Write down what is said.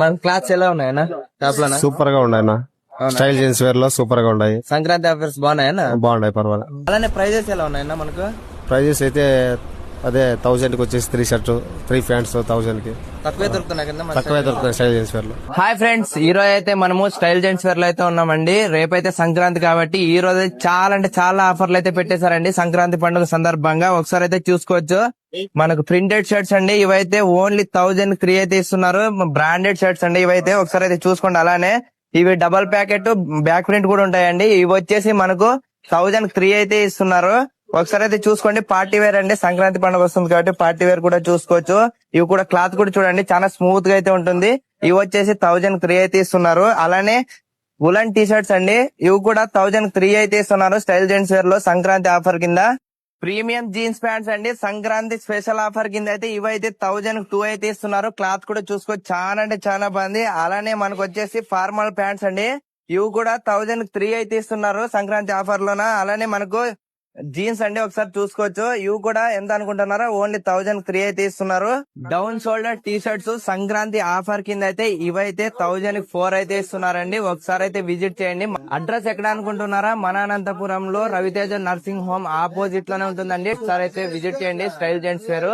మన క్లాత్స్ ఎలా ఉన్నాయన్నా షాప్ లో? సూపర్ గా ఉన్నాయన్న. స్టైల్ జీన్స్ వేర్ లో సూపర్ గా ఉన్నాయి. సంక్రాంతి ఆఫర్స్ బాగున్నాయన్నా? బాగున్నాయి, పర్వాలేదు. అలానే ప్రైజెస్ ఎలా ఉన్నాయన్నా మనకు? ప్రైజెస్ అయితే అదే 1000 కి వచ్చేసి 3 షర్ట్ 3 ప్యాంట్స్ 1000 కి తక్కువే దొరుకుతున్నాయి కదా, తక్కువే దొరుకుతాయి స్టైల్ జీన్స్ వేర్ లో. హాయ్ ఫ్రెండ్స్, ఈ రోజు అయితే మనము స్టైల్ జెంట్స్ వేర్ లో అయితే ఉన్నామండి. రేపైతే సంక్రాంతి కాబట్టి ఈ రోజు అయితే చాలా అంటే చాలా ఆఫర్లు అయితే పెట్టేశారండి సంక్రాంతి పండుగ సందర్భంగా. ఒకసారి అయితే చూసుకోవచ్చు. మనకు ప్రింటెడ్ షర్ట్స్ అండి, ఇవైతే ఓన్లీ 1000 ఫ్రీ అయితే ఇస్తున్నారు. బ్రాండెడ్ షర్ట్స్ అండి ఇవైతే. ఒకసారి అయితే చూసుకోండి. అలానే ఇవి డబల్ ప్యాకెట్ బ్యాక్ ప్రింట్ కూడా ఉంటాయండి. ఇవి వచ్చేసి మనకు 1000 ఫ్రీ అయితే ఇస్తున్నారు. ఒకసారి అయితే చూసుకోండి. పార్టీ వేర్ అండి, సంక్రాంతి పండుగ వస్తుంది కాబట్టి పార్టీ వేర్ కూడా చూసుకోవచ్చు. ఇవి కూడా క్లాత్ కూడా చూడండి, చాలా స్మూత్ గా అయితే ఉంటుంది. ఇవి వచ్చేసి 1000 ఫ్రీ అయితే ఇస్తున్నారు. అలానే వులన్ టీ షర్ట్స్ అండి, ఇవి కూడా 1000 ఫ్రీ అయితే ఇస్తున్నారు స్టైల్ జెంట్స్ వేర్ లో సంక్రాంతి ఆఫర్ కింద. ప్రీమియం జీన్స్ ప్యాంట్స్ అండి, సంక్రాంతి స్పెషల్ ఆఫర్ కింద అయితే ఇవైతే 1002 అయితే ఇస్తున్నారు. క్లాత్ కూడా చూసుకోవచ్చు, చాలా అంటే చాలా బాగుంది. అలానే మనకు వచ్చేసి ఫార్మల్ ప్యాంట్స్ అండి, ఇవి కూడా 1003 అయితే ఇస్తున్నారు సంక్రాంతి ఆఫర్ లోన. అలానే మనకు జీన్స్ అండి, ఒకసారి చూసుకోవచ్చు. ఇవి కూడా ఎంత అనుకుంటున్నారో ఓన్లీ 1003 అయితే ఇస్తున్నారు. Down shoulder T shirts Sankranti offer కింద అయితే ఇవైతే 1004 అయితే ఇస్తున్నారండి. ఒకసారి అయితే విజిట్ చేయండి. అడ్రస్ ఎక్కడ అనుకుంటున్నారా? మన అనంతపురంలో రవితేజ నర్సింగ్ హోమ్ ఆపోజిట్ లోనే ఉంటుందండి. ఒకసారి అయితే విజిట్ చేయండి స్టైల్ జెంట్స్ వేర్.